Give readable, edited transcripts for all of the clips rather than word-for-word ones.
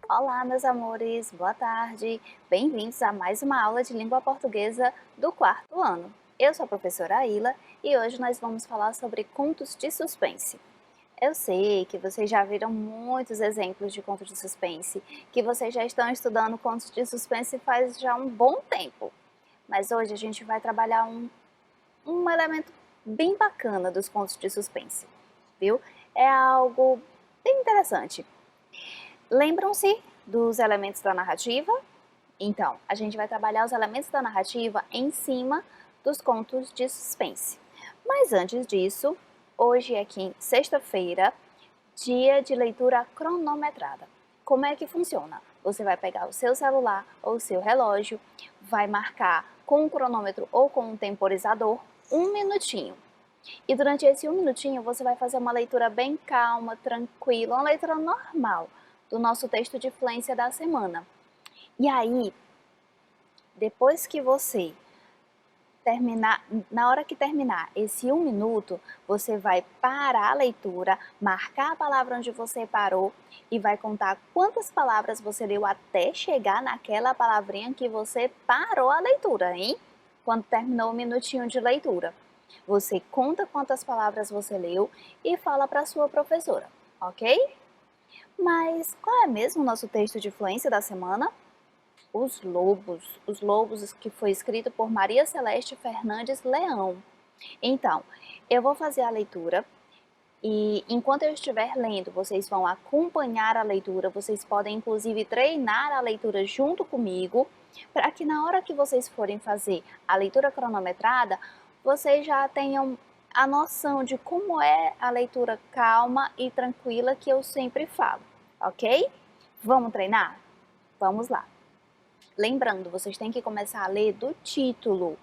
Olá, meus amores, boa tarde. Bem-vindos a mais uma aula de língua portuguesa do quarto ano. Eu sou a professora Aila e hoje nós vamos falar sobre contos de suspense. Eu sei que vocês já viram muitos exemplos de contos de suspense, que vocês já estão estudando contos de suspense faz já um bom tempo. Mas hoje a gente vai trabalhar um elemento bem bacana dos contos de suspense, viu? É algo bem interessante. Lembram-se dos elementos da narrativa? Então, a gente vai trabalhar os elementos da narrativa em cima dos contos de suspense. Mas antes disso, hoje é sexta-feira, dia de leitura cronometrada. Como é que funciona? Você vai pegar o seu celular ou o seu relógio, vai marcar com um cronômetro ou com um temporizador 1 minutinho. E durante esse 1 minutinho você vai fazer uma leitura bem calma, tranquila, uma leitura normal do nosso texto de fluência da semana. E aí, depois que você terminar, na hora que terminar esse 1 minuto, você vai parar a leitura, marcar a palavra onde você parou e vai contar quantas palavras você leu até chegar naquela palavrinha que você parou a leitura, hein? Quando terminou o minutinho de leitura. Você conta quantas palavras você leu e fala para a sua professora, ok? Mas qual é mesmo o nosso texto de fluência da semana? Os Lobos, que foi escrito por Maria Celeste Fernandes Leão. Então, eu vou fazer a leitura e enquanto eu estiver lendo, vocês vão acompanhar a leitura, vocês podem inclusive treinar a leitura junto comigo, para que na hora que vocês forem fazer a leitura cronometrada, vocês já tenham a noção de como é a leitura calma e tranquila que eu sempre falo, ok? Vamos treinar? Vamos lá. Lembrando, vocês têm que começar a ler do título.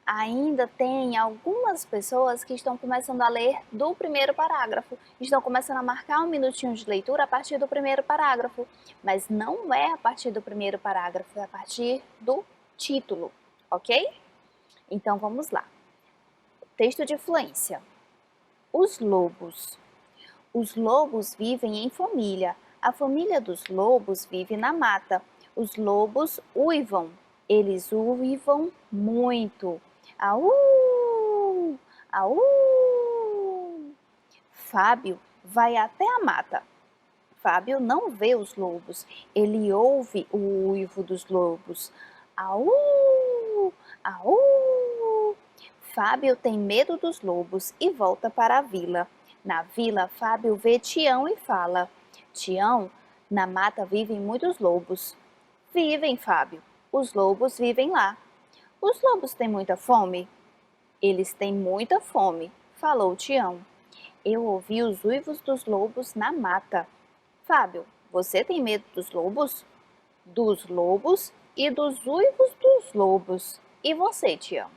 Ainda tem algumas pessoas que estão começando a ler do primeiro parágrafo, estão começando a marcar 1 minutinho de leitura a partir do primeiro parágrafo, mas não é a partir do primeiro parágrafo, é a partir do título, ok? Então vamos lá. Texto de fluência. Os lobos. Os lobos vivem em família. A família dos lobos vive na mata. Os lobos uivam. Eles uivam muito. Au! Au! Fábio vai até a mata. Fábio não vê os lobos. Ele ouve o uivo dos lobos. Au! Au! Fábio tem medo dos lobos e volta para a vila. Na vila, Fábio vê Tião e fala: Tião, na mata vivem muitos lobos. Vivem, Fábio. Os lobos vivem lá. Os lobos têm muita fome? Eles têm muita fome, falou Tião. Eu ouvi os uivos dos lobos na mata. Fábio, você tem medo dos lobos? Dos lobos e dos uivos dos lobos. E você, Tião?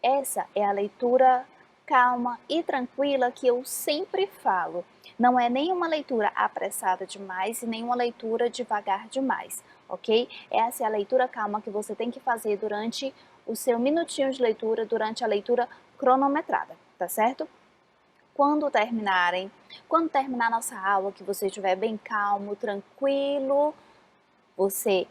Essa é a leitura calma e tranquila que eu sempre falo. Não é nenhuma leitura apressada demais e nenhuma leitura devagar demais, ok? Essa é a leitura calma que você tem que fazer durante o seu minutinho de leitura, durante a leitura cronometrada, tá certo? Quando terminar a nossa aula, que você estiver bem calmo, tranquilo, você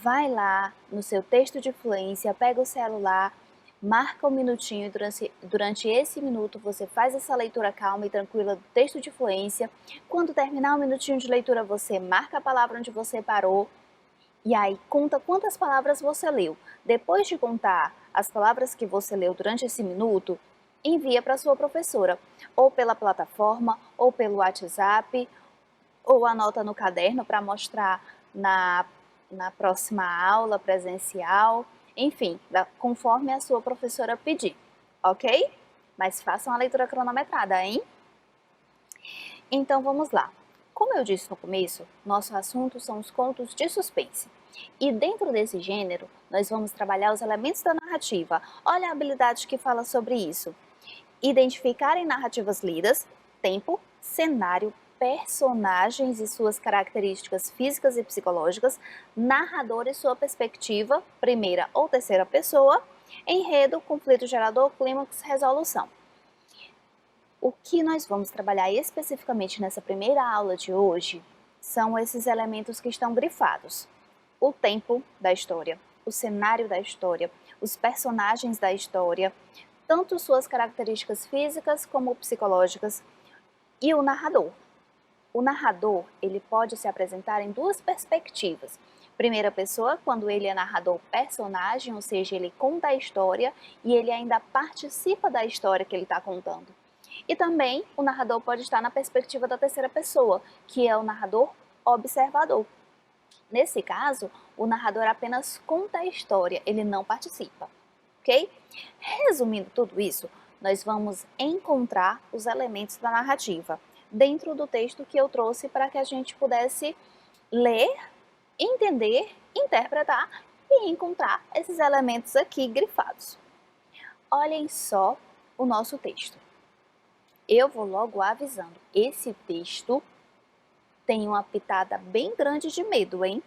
vai lá no seu texto de fluência, pega o celular, marca 1 minutinho e durante esse minuto você faz essa leitura calma e tranquila do texto de fluência. Quando terminar o minutinho de leitura, você marca a palavra onde você parou e aí conta quantas palavras você leu. Depois de contar as palavras que você leu durante esse minuto, envia para sua professora, ou pela plataforma, ou pelo WhatsApp, ou anota no caderno para mostrar na próxima aula presencial, enfim, conforme a sua professora pedir, ok? Mas façam a leitura cronometrada, hein? Então vamos lá. Como eu disse no começo, nosso assunto são os contos de suspense. E dentro desse gênero, nós vamos trabalhar os elementos da narrativa. Olha a habilidade que fala sobre isso. Identificar em narrativas lidas, tempo, cenário, personagens e suas características físicas e psicológicas, narrador e sua perspectiva, primeira ou terceira pessoa, enredo, conflito gerador, clímax, resolução. O que nós vamos trabalhar especificamente nessa primeira aula de hoje são esses elementos que estão grifados. O tempo da história, o cenário da história, os personagens da história, tanto suas características físicas como psicológicas, e o narrador. O narrador, ele pode se apresentar em duas perspectivas. Primeira pessoa, quando ele é narrador personagem, ou seja, ele conta a história e ele ainda participa da história que ele está contando. E também o narrador pode estar na perspectiva da terceira pessoa, que é o narrador observador. Nesse caso, o narrador apenas conta a história, ele não participa, ok? Resumindo tudo isso, nós vamos encontrar os elementos da narrativa dentro do texto que eu trouxe para que a gente pudesse ler, entender, interpretar e encontrar esses elementos aqui grifados. Olhem só o nosso texto. Eu vou logo avisando, esse texto tem uma pitada bem grande de medo, hein?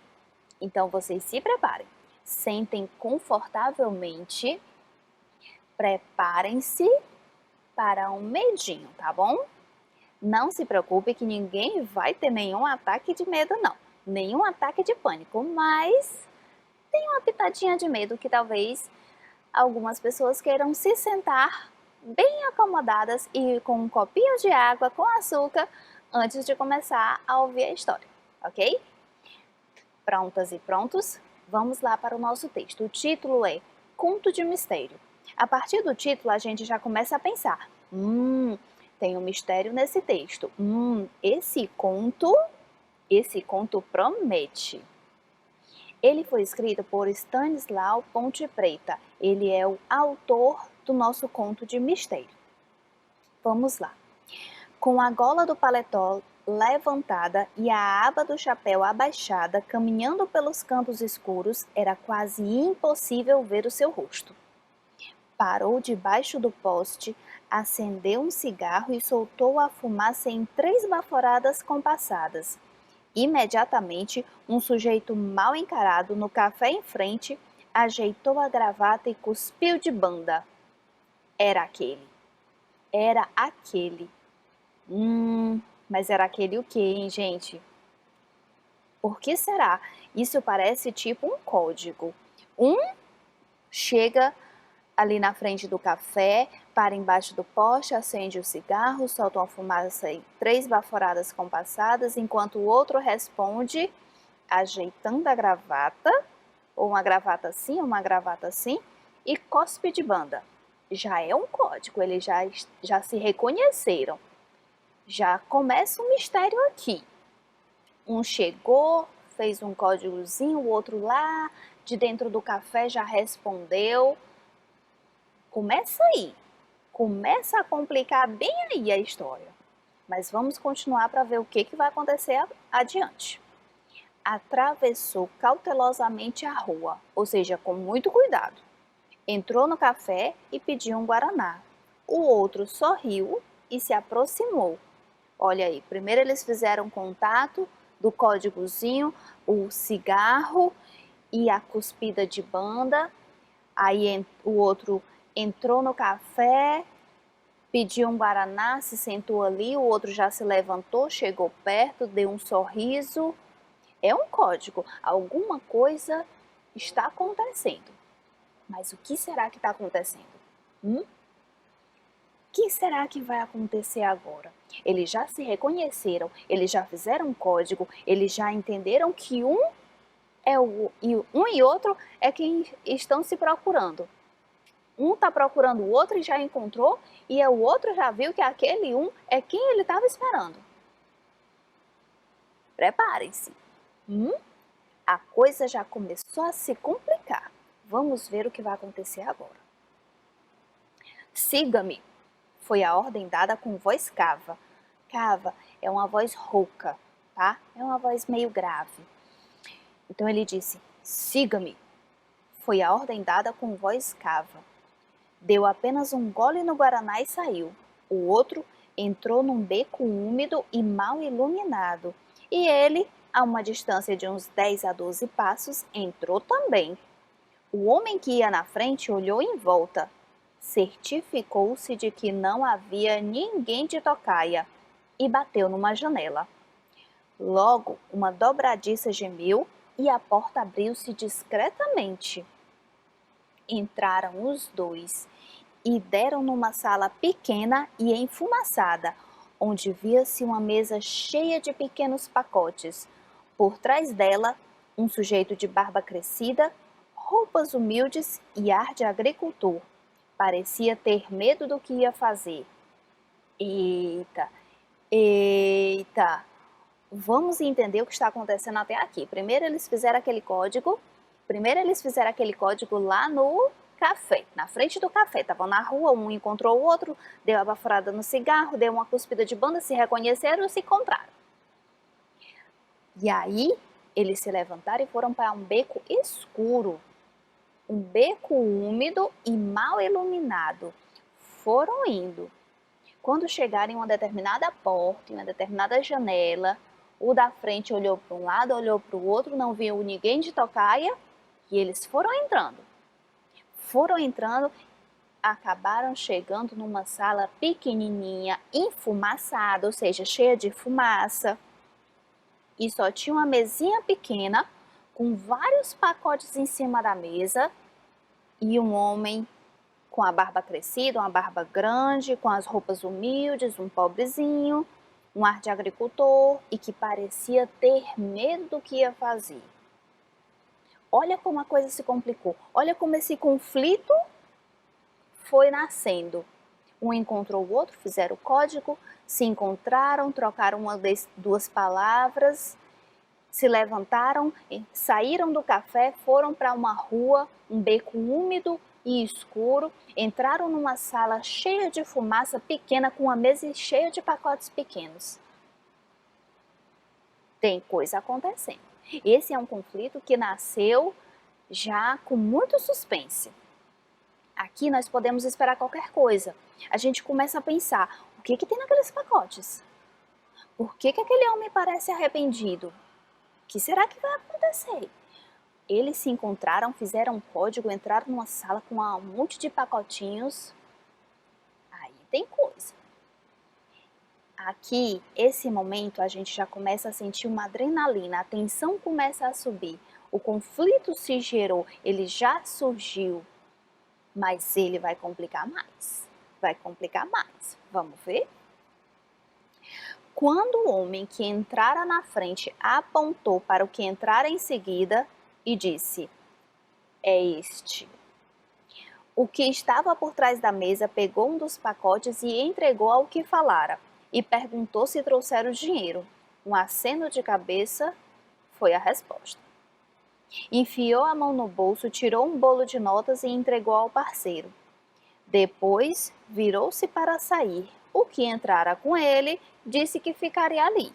Então vocês se preparem, sentem confortavelmente, preparem-se para um medinho, tá bom? Não se preocupe que ninguém vai ter nenhum ataque de medo não, nenhum ataque de pânico, mas tem uma pitadinha de medo que talvez algumas pessoas queiram se sentar bem acomodadas e com um copinho de água com açúcar antes de começar a ouvir a história, ok? Prontas e prontos? Vamos lá para o nosso texto. O título é Conto de Mistério. A partir do título a gente já começa a pensar, tem um mistério nesse texto. Esse conto promete. Ele foi escrito por Stanislau Ponte Preta. Ele é o autor do nosso conto de mistério. Vamos lá. Com a gola do paletó levantada e a aba do chapéu abaixada, caminhando pelos cantos escuros, era quase impossível ver o seu rosto. Parou debaixo do poste, acendeu um cigarro e soltou a fumaça em 3 baforadas compassadas. Imediatamente, um sujeito mal encarado no café em frente ajeitou a gravata e cuspiu de banda. Era aquele. Era aquele. Mas era aquele o quê, hein, gente? Por que será? Isso parece tipo um código. Chega ali na frente do café, para embaixo do poste, acende o cigarro, solta uma fumaça em 3 baforadas compassadas, enquanto o outro responde, ajeitando a gravata, ou uma gravata assim, uma gravata assim, e cospe de banda. Já é um código, eles já se reconheceram. Já começa um mistério aqui. Um chegou, fez um códigozinho, o outro lá, de dentro do café já respondeu. Começa aí, começa a complicar bem aí a história. Mas vamos continuar para ver o que vai acontecer adiante. Atravessou cautelosamente a rua, ou seja, com muito cuidado. Entrou no café e pediu um guaraná. O outro sorriu e se aproximou. Olha aí, primeiro eles fizeram contato do códigozinho, o cigarro e a cuspida de banda. Aí o outro entrou no café, pediu um guaraná, se sentou ali, o outro já se levantou, chegou perto, deu um sorriso. É um código, alguma coisa está acontecendo. Mas o que será que está acontecendo? O que será que vai acontecer agora? Eles já se reconheceram, eles já fizeram um código, eles já entenderam que um e outro é quem estão se procurando. Um está procurando o outro e já encontrou, e o outro já viu que aquele um é quem ele estava esperando. Preparem-se. A coisa já começou a se complicar. Vamos ver o que vai acontecer agora. Siga-me, foi a ordem dada com voz cava. Cava é uma voz rouca, tá? É uma voz meio grave. Então ele disse, siga-me. Foi a ordem dada com voz cava. Deu apenas um gole no guaraná e saiu. O outro entrou num beco úmido e mal iluminado, e ele, a uma distância de uns 10 a 12 passos, entrou também. O homem que ia na frente olhou em volta, certificou-se de que não havia ninguém de tocaia e bateu numa janela. Logo, uma dobradiça gemeu e a porta abriu-se discretamente. Entraram os dois e deram numa sala pequena e enfumaçada, onde via-se uma mesa cheia de pequenos pacotes. Por trás dela, um sujeito de barba crescida, roupas humildes e ar de agricultor. Parecia ter medo do que ia fazer. Eita, eita! Vamos entender o que está acontecendo até aqui. Primeiro eles fizeram aquele código lá no café, na frente do café. Estavam na rua, um encontrou o outro, deu a baforada no cigarro, deu uma cuspida de banda, se reconheceram e se encontraram. E aí eles se levantaram e foram para um beco escuro, um beco úmido e mal iluminado. Foram indo. Quando chegaram em uma determinada porta, em uma determinada janela, o da frente olhou para um lado, olhou para o outro, não viu ninguém de tocaia e eles foram entrando. Acabaram chegando numa sala pequenininha, enfumaçada, ou seja, cheia de fumaça. E só tinha uma mesinha pequena com vários pacotes em cima da mesa e um homem com a barba crescida, uma barba grande, com as roupas humildes, um pobrezinho, um ar de agricultor e que parecia ter medo do que ia fazer. Olha como a coisa se complicou, olha como esse conflito foi nascendo. Um encontrou o outro, fizeram o código, se encontraram, trocaram duas palavras, se levantaram, saíram do café, foram para uma rua, um beco úmido e escuro, entraram numa sala cheia de fumaça pequena com uma mesa cheia de pacotes pequenos. Tem coisa acontecendo. Esse é um conflito que nasceu já com muito suspense. Aqui nós podemos esperar qualquer coisa. A gente começa a pensar, o que tem naqueles pacotes? Por que aquele homem parece arrependido? O que será que vai acontecer? Eles se encontraram, fizeram um código, entraram numa sala com um monte de pacotinhos. Aí tem coisa. Aqui, esse momento, a gente já começa a sentir uma adrenalina, a tensão começa a subir. O conflito se gerou, ele já surgiu, mas ele vai complicar mais. Vai complicar mais. Vamos ver? Quando o homem que entrara na frente apontou para o que entrara em seguida e disse: é este. O que estava por trás da mesa pegou um dos pacotes e entregou ao que falara, e perguntou se trouxeram o dinheiro. Um aceno de cabeça foi a resposta. Enfiou a mão no bolso, tirou um bolo de notas e entregou ao parceiro. Depois, virou-se para sair. O que entrara com ele disse que ficaria ali.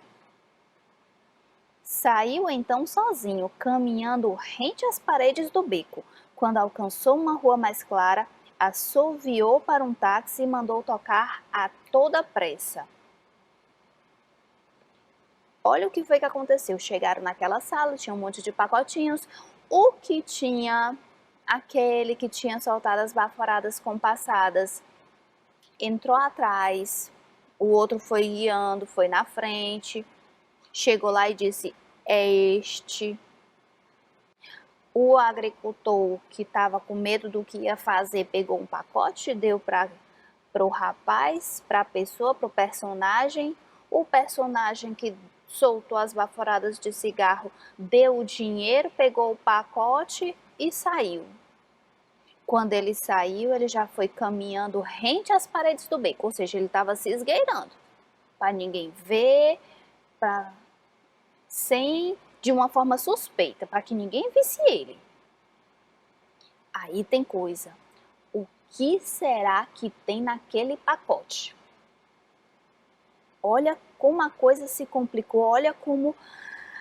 Saiu então sozinho, caminhando rente às paredes do beco. Quando alcançou uma rua mais clara, assoviou para um táxi e mandou tocar a toda pressa. Olha o que foi que aconteceu. Chegaram naquela sala, tinha um monte de pacotinhos. O que tinha, aquele que tinha soltado as baforadas compassadas, entrou atrás, o outro foi guiando, foi na frente, chegou lá e disse: é este. O agricultor que estava com medo do que ia fazer pegou um pacote, deu para o rapaz, para a pessoa, para o personagem. O personagem que soltou as baforadas de cigarro deu o dinheiro, pegou o pacote e saiu. Quando ele saiu, ele já foi caminhando rente às paredes do beco, ou seja, ele estava se esgueirando, para ninguém ver, de uma forma suspeita, para que ninguém visse ele. Aí tem coisa. O que será que tem naquele pacote? Olha como a coisa se complicou, olha como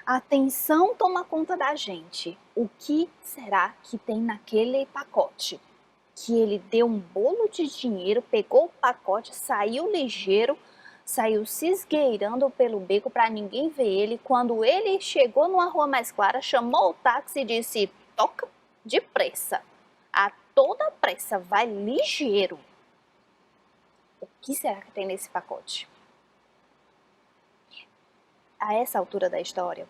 a tensão toma conta da gente. O que será que tem naquele pacote? Que ele deu um bolo de dinheiro, pegou o pacote, saiu ligeiro, saiu se esgueirando pelo beco para ninguém ver ele. Quando ele chegou numa rua mais clara, chamou o táxi e disse: toca depressa, a toda pressa, vai ligeiro. O que será que tem nesse pacote? A essa altura da história,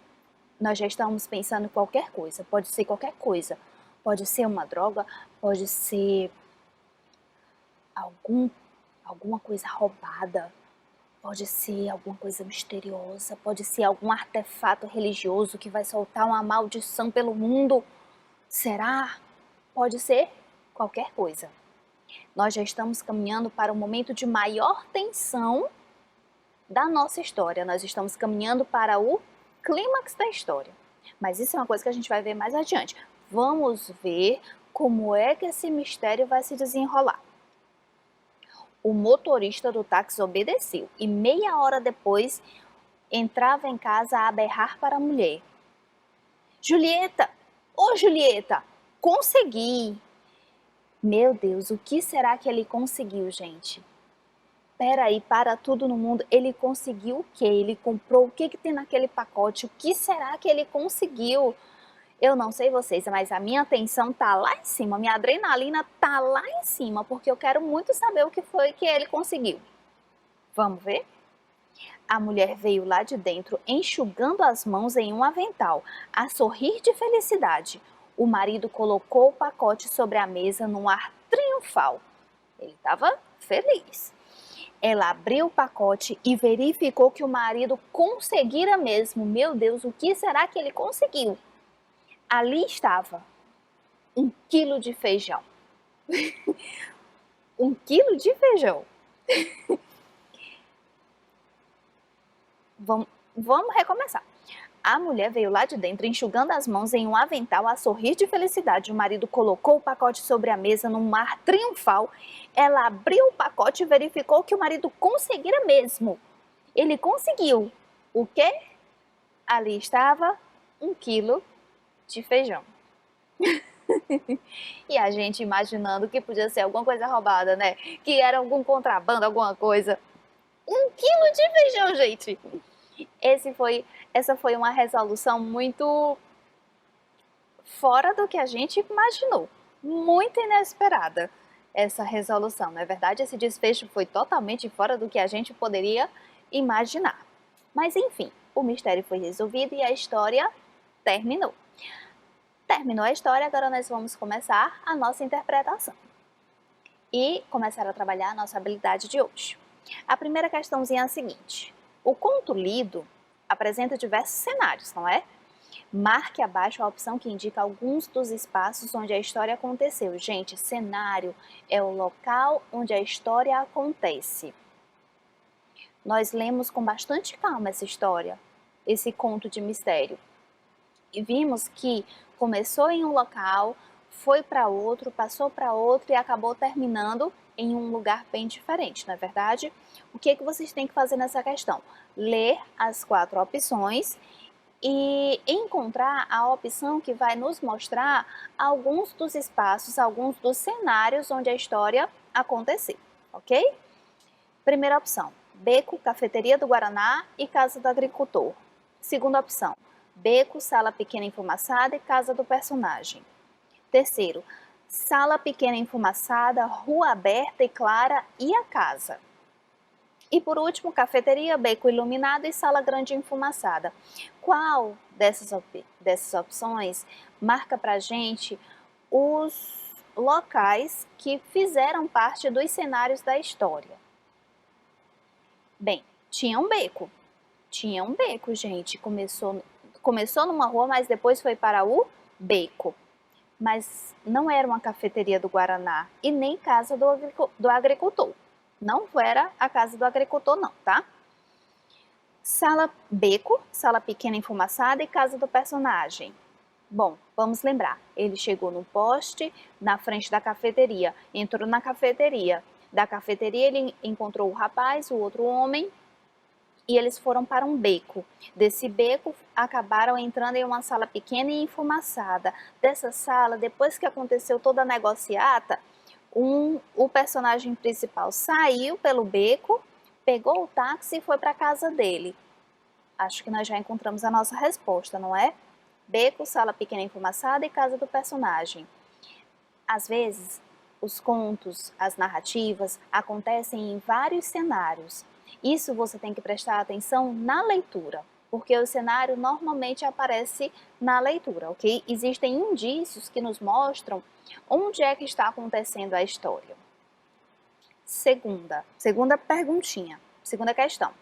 nós já estamos pensando em qualquer coisa, pode ser qualquer coisa. Pode ser uma droga, pode ser alguma coisa roubada, pode ser alguma coisa misteriosa, pode ser algum artefato religioso que vai soltar uma maldição pelo mundo. Será? Pode ser qualquer coisa. Nós já estamos caminhando para o momento de maior tensão da nossa história. Nós estamos caminhando para o clímax da história. Mas isso é uma coisa que a gente vai ver mais adiante. Vamos ver como é que esse mistério vai se desenrolar. O motorista do táxi obedeceu e meia hora depois entrava em casa a berrar para a mulher: Julieta! Ô Julieta! Consegui! Meu Deus, o que será que ele conseguiu, gente? Peraí, para tudo no mundo, ele conseguiu o quê? Ele comprou o que tem naquele pacote? O que será que ele conseguiu? Eu não sei vocês, mas a minha atenção tá lá em cima, minha adrenalina tá lá em cima, porque eu quero muito saber o que foi que ele conseguiu. Vamos ver? A mulher veio lá de dentro, enxugando as mãos em um avental, a sorrir de felicidade. O marido colocou o pacote sobre a mesa num ar triunfal. Ele estava feliz. Ela abriu o pacote e verificou que o marido conseguira mesmo. Meu Deus, o que será que ele conseguiu? Ali estava 1 quilo de feijão. 1 quilo de feijão. Vamos recomeçar. A mulher veio lá de dentro, enxugando as mãos em um avental, a sorrir de felicidade. O marido colocou o pacote sobre a mesa num ar triunfal. Ela abriu o pacote e verificou que o marido conseguira mesmo. Ele conseguiu. O quê? Ali estava 1 quilo de feijão. E a gente imaginando que podia ser alguma coisa roubada, né? Que era algum contrabando, alguma coisa. 1 quilo de feijão, gente! Essa foi uma resolução muito fora do que a gente imaginou. Muito inesperada essa resolução, não é verdade? Esse desfecho foi totalmente fora do que a gente poderia imaginar. Mas enfim, o mistério foi resolvido e a história terminou. Terminou a história, agora nós vamos começar a nossa interpretação e começar a trabalhar a nossa habilidade de hoje. A primeira questãozinha é a seguinte: o conto lido apresenta diversos cenários, não é? Marque abaixo a opção que indica alguns dos espaços onde a história aconteceu. Gente, cenário é o local onde a história acontece. Nós lemos com bastante calma essa história, esse conto de mistério. E vimos que começou em um local, foi para outro, passou para outro e acabou terminando em um lugar bem diferente, não é verdade? O que vocês têm que fazer nessa questão? Ler as 4 opções e encontrar a opção que vai nos mostrar alguns dos espaços, alguns dos cenários onde a história aconteceu, ok? Primeira opção: beco, cafeteria do Guaraná e casa do agricultor. Segunda opção: beco, sala pequena enfumaçada e casa do personagem. Terceiro: sala pequena enfumaçada, rua aberta e clara e a casa. E por último, cafeteria, beco iluminado e sala grande enfumaçada. Qual dessas opções marca pra gente os locais que fizeram parte dos cenários da história? Bem, tinha um beco, gente. Começou numa rua, mas depois foi para o beco. Mas não era uma cafeteria do Guaraná e nem casa do agricultor. Não era a casa do agricultor não, tá? Sala beco, sala pequena enfumaçada e casa do personagem. Bom, vamos lembrar, ele chegou no poste na frente da cafeteria, entrou na cafeteria. Da cafeteria ele encontrou o rapaz, o outro homem, e eles foram para um beco. Desse beco, acabaram entrando em uma sala pequena e enfumaçada. Dessa sala, depois que aconteceu toda a negociata, o personagem principal saiu pelo beco, pegou o táxi e foi para a casa dele. Acho que nós já encontramos a nossa resposta, não é? Beco, sala pequena enfumaçada e casa do personagem. Às vezes, os contos, as narrativas acontecem em vários cenários. Isso você tem que prestar atenção na leitura, porque o cenário normalmente aparece na leitura, ok? Existem indícios que nos mostram onde é que está acontecendo a história. Segunda perguntinha, segunda questão.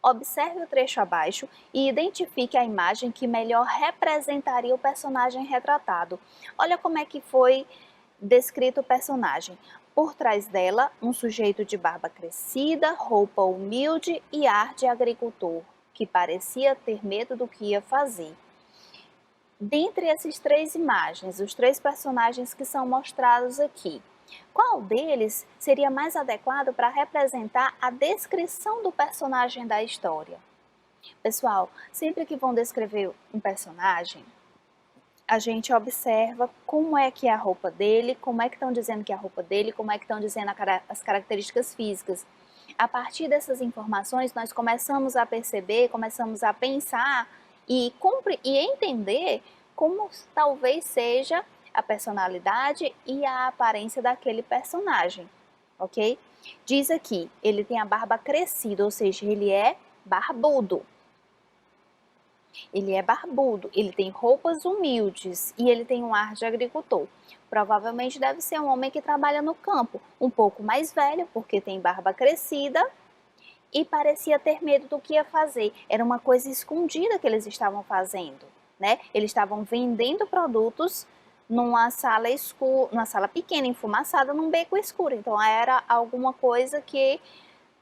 Observe o trecho abaixo e identifique a imagem que melhor representaria o personagem retratado. Olha como é que foi descrito o personagem. Por trás dela, um sujeito de barba crescida, roupa humilde e ar de agricultor, que parecia ter medo do que ia fazer. Dentre essas três imagens, os três personagens que são mostrados aqui, qual deles seria mais adequado para representar a descrição do personagem da história? Pessoal, sempre que vão descrever um personagem, a gente observa como é que é a roupa dele, como é que estão dizendo que é a roupa dele, como é que estão dizendo as características físicas. A partir dessas informações, nós começamos a perceber, começamos a pensar e entender como talvez seja a personalidade e a aparência daquele personagem, ok? Diz aqui, ele tem a barba crescida, ou seja, ele é barbudo. Ele é barbudo, ele tem roupas humildes e ele tem um ar de agricultor. Provavelmente deve ser um homem que trabalha no campo, um pouco mais velho, porque tem barba crescida e parecia ter medo do que ia fazer. Era uma coisa escondida que eles estavam fazendo, né? Eles estavam vendendo produtos numa sala escura, numa sala pequena, enfumaçada, num beco escuro. Então era alguma coisa que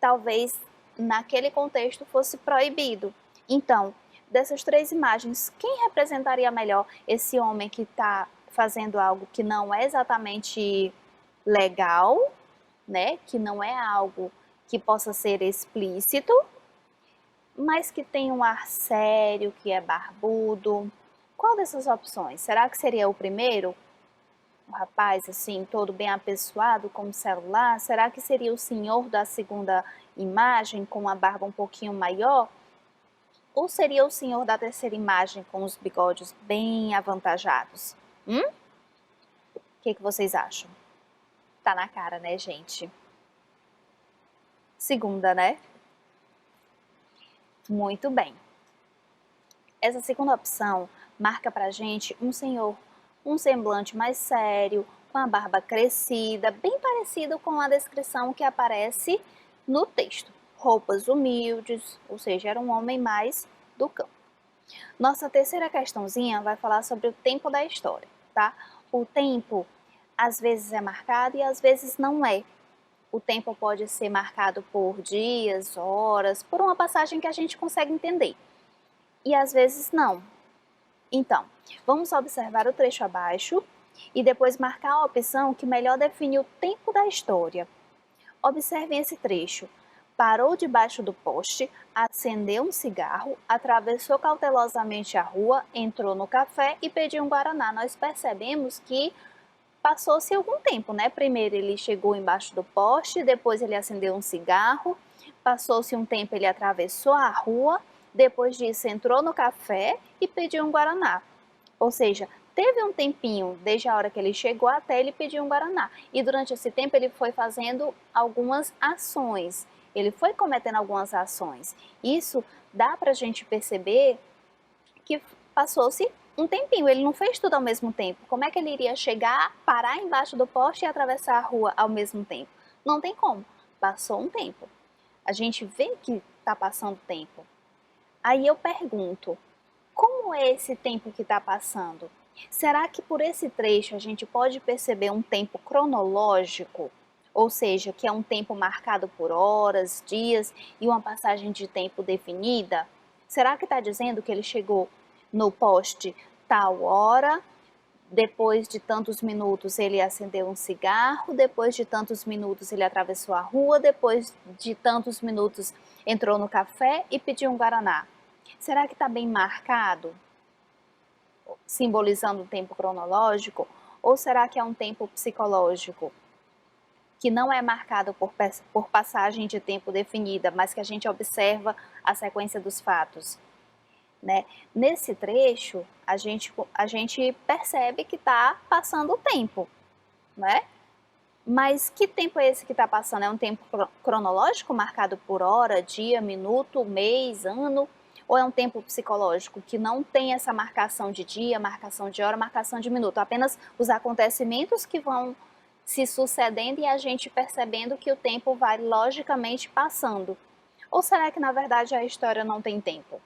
talvez naquele contexto fosse proibido. Então, dessas três imagens, quem representaria melhor esse homem que está fazendo algo que não é exatamente legal, né? Que não é algo que possa ser explícito, mas que tem um ar sério, que é barbudo? Qual dessas opções? Será que seria o primeiro? O rapaz, assim, todo bem apessoado com o celular? Será que seria o senhor da segunda imagem, com a barba um pouquinho maior? Ou seria o senhor da terceira imagem, com os bigodes bem avantajados? O que vocês acham? Tá na cara, né, gente? Segunda, né? Muito bem. Essa segunda opção marca pra gente um senhor, um semblante mais sério, com a barba crescida, bem parecido com a descrição que aparece no texto. Roupas humildes, ou seja, era um homem mais do campo. Nossa terceira questãozinha vai falar sobre o tempo da história, tá? O tempo às vezes é marcado e às vezes não é. O tempo pode ser marcado por dias, horas, por uma passagem que a gente consegue entender. E às vezes não. Então, vamos observar o trecho abaixo e depois marcar a opção que melhor define o tempo da história. Observem esse trecho. Parou debaixo do poste, acendeu um cigarro, atravessou cautelosamente a rua, entrou no café e pediu um guaraná. Nós percebemos que passou-se algum tempo, né? Primeiro ele chegou embaixo do poste, depois ele acendeu um cigarro, passou-se um tempo, ele atravessou a rua, depois disso entrou no café e pediu um guaraná. Ou seja, teve um tempinho desde a hora que ele chegou até ele pedir um guaraná. E durante esse tempo ele foi fazendo algumas ações, ele foi cometendo algumas ações. Isso dá para a gente perceber que passou-se um tempinho, ele não fez tudo ao mesmo tempo. Como é que ele iria chegar, parar embaixo do poste e atravessar a rua ao mesmo tempo? Não tem como, passou um tempo. A gente vê que está passando tempo. Aí eu pergunto, como é esse tempo que está passando? Será que por esse trecho a gente pode perceber um tempo cronológico? Ou seja, que é um tempo marcado por horas, dias e uma passagem de tempo definida? Será que está dizendo que ele chegou no poste tal hora, depois de tantos minutos ele acendeu um cigarro, depois de tantos minutos ele atravessou a rua, depois de tantos minutos entrou no café e pediu um guaraná? Será que está bem marcado, simbolizando um tempo cronológico, ou será que é um tempo psicológico? que não é marcado por passagem de tempo definida, mas que a gente observa a sequência dos fatos, né? Nesse trecho, a gente percebe que está passando o tempo, né? Mas que tempo é esse que está passando? É um tempo cronológico marcado por hora, dia, minuto, mês, ano? Ou é um tempo psicológico que não tem essa marcação de dia, marcação de hora, marcação de minuto? Apenas os acontecimentos que vão se sucedendo e a gente percebendo que o tempo vai logicamente passando. Ou será que na verdade a história não tem tempo?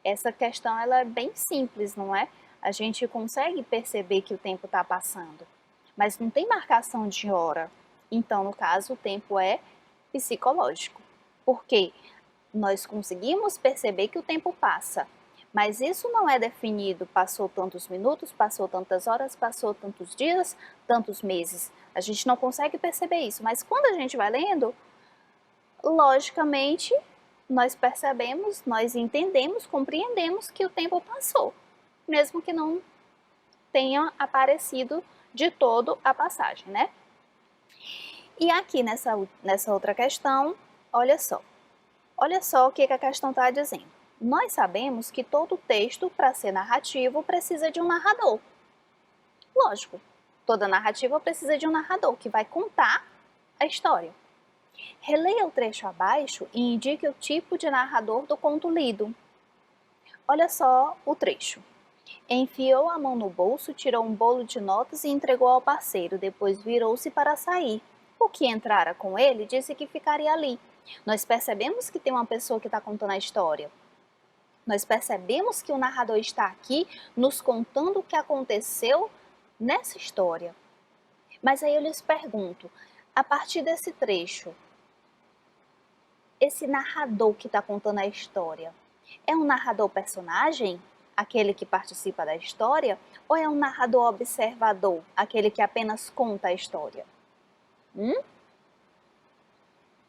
Essa questão ela é bem simples, não é? A gente consegue perceber que o tempo está passando, mas não tem marcação de hora. Então, no caso, o tempo é psicológico, porque nós conseguimos perceber que o tempo passa, mas isso não é definido, passou tantos minutos, passou tantas horas, passou tantos dias, tantos meses. A gente não consegue perceber isso, mas quando a gente vai lendo, logicamente, nós percebemos, nós entendemos, compreendemos que o tempo passou, mesmo que não tenha aparecido de todo a passagem, né? E aqui nessa outra questão, olha só o que a questão está dizendo. Nós sabemos que todo texto, para ser narrativo, precisa de um narrador. Lógico, toda narrativa precisa de um narrador que vai contar a história. Releia o trecho abaixo e indique o tipo de narrador do conto lido. Olha só o trecho. Enfiou a mão no bolso, tirou um bolo de notas e entregou ao parceiro, depois virou-se para sair. O que entrara com ele disse que ficaria ali. Nós percebemos que tem uma pessoa que está contando a história. Nós percebemos que o narrador está aqui nos contando o que aconteceu nessa história. Mas aí eu lhes pergunto, a partir desse trecho, esse narrador que está contando a história, é um narrador personagem, aquele que participa da história, ou é um narrador observador, aquele que apenas conta a história?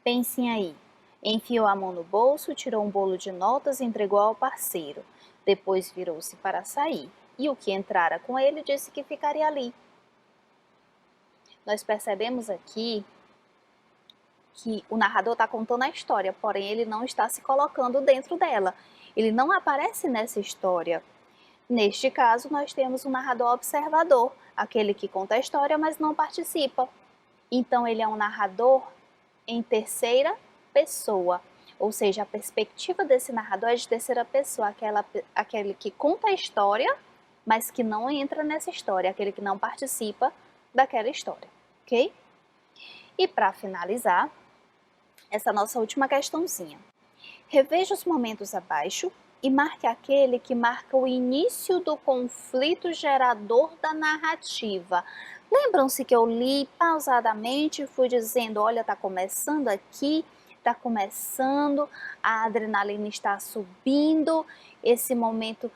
Pensem aí. Enfiou a mão no bolso, tirou um bolo de notas e entregou ao parceiro. Depois virou-se para sair. E o que entrara com ele disse que ficaria ali. Nós percebemos aqui que o narrador está contando a história, porém ele não está se colocando dentro dela. Ele não aparece nessa história. Neste caso, nós temos um narrador observador, aquele que conta a história, mas não participa. Então, ele é um narrador em terceira pessoa, ou seja, a perspectiva desse narrador é de terceira pessoa, aquele que conta a história, mas que não entra nessa história, aquele que não participa daquela história, ok? E para finalizar, essa nossa última questãozinha. Reveja os momentos abaixo e marque aquele que marca o início do conflito gerador da narrativa. Lembram-se que eu li pausadamente e fui dizendo, olha, está começando aqui, está começando, a adrenalina está subindo, esse momento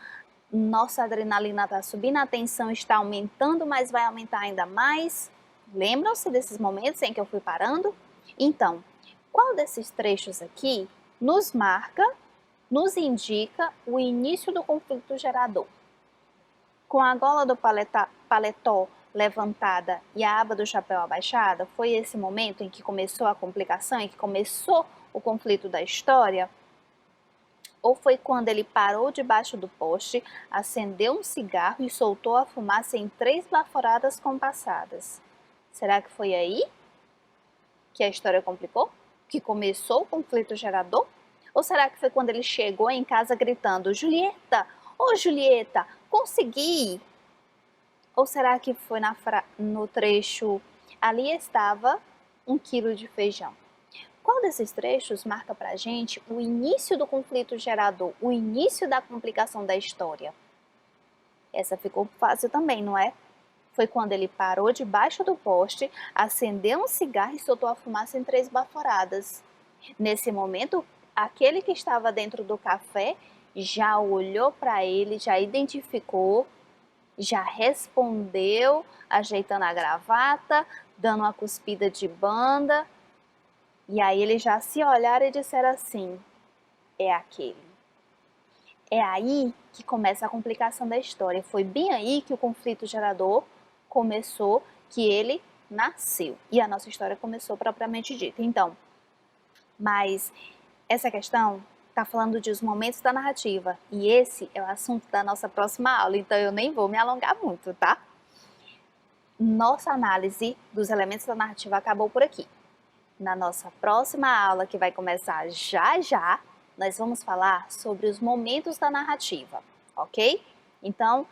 nossa adrenalina está subindo, a tensão está aumentando, mas vai aumentar ainda mais. Lembram-se desses momentos em que eu fui parando? Então, qual desses trechos aqui nos marca, nos indica o início do conflito gerador? Com a gola do paletó levantada e a aba do chapéu abaixada, foi esse momento em que começou a complicação, em que começou o conflito da história? Ou foi quando ele parou debaixo do poste, acendeu um cigarro e soltou a fumaça em 3 baforadas compassadas? Será que foi aí que a história complicou? Que começou o conflito gerador? Ou será que foi quando ele chegou em casa gritando, Julieta, ô Julieta, consegui! Ou será que foi no trecho, ali estava 1 quilo de feijão? Qual desses trechos marca pra gente o início do conflito gerador, o início da complicação da história? Essa ficou fácil também, não é? Foi quando ele parou debaixo do poste, acendeu um cigarro e soltou a fumaça em 3 baforadas. Nesse momento, aquele que estava dentro do café já olhou para ele, já identificou, já respondeu, ajeitando a gravata, dando uma cuspida de banda. E aí eles já se olharam e disseram assim, é aquele. É aí que começa a complicação da história. Foi bem aí que o conflito gerador começou, que ele nasceu e a nossa história começou propriamente dita. Então, mas essa questão está falando de os momentos da narrativa e esse é o assunto da nossa próxima aula, então eu nem vou me alongar muito, tá? Nossa análise dos elementos da narrativa acabou por aqui. Na nossa próxima aula, que vai começar já já, nós vamos falar sobre os momentos da narrativa, ok? Então,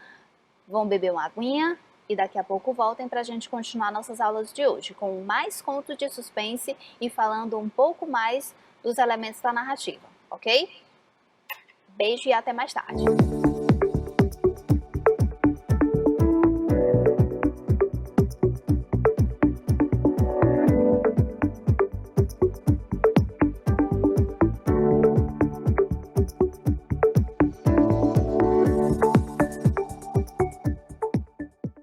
vão beber uma aguinha e daqui a pouco voltem para a gente continuar nossas aulas de hoje, com mais contos de suspense e falando um pouco mais dos elementos da narrativa, ok? Beijo e até mais tarde!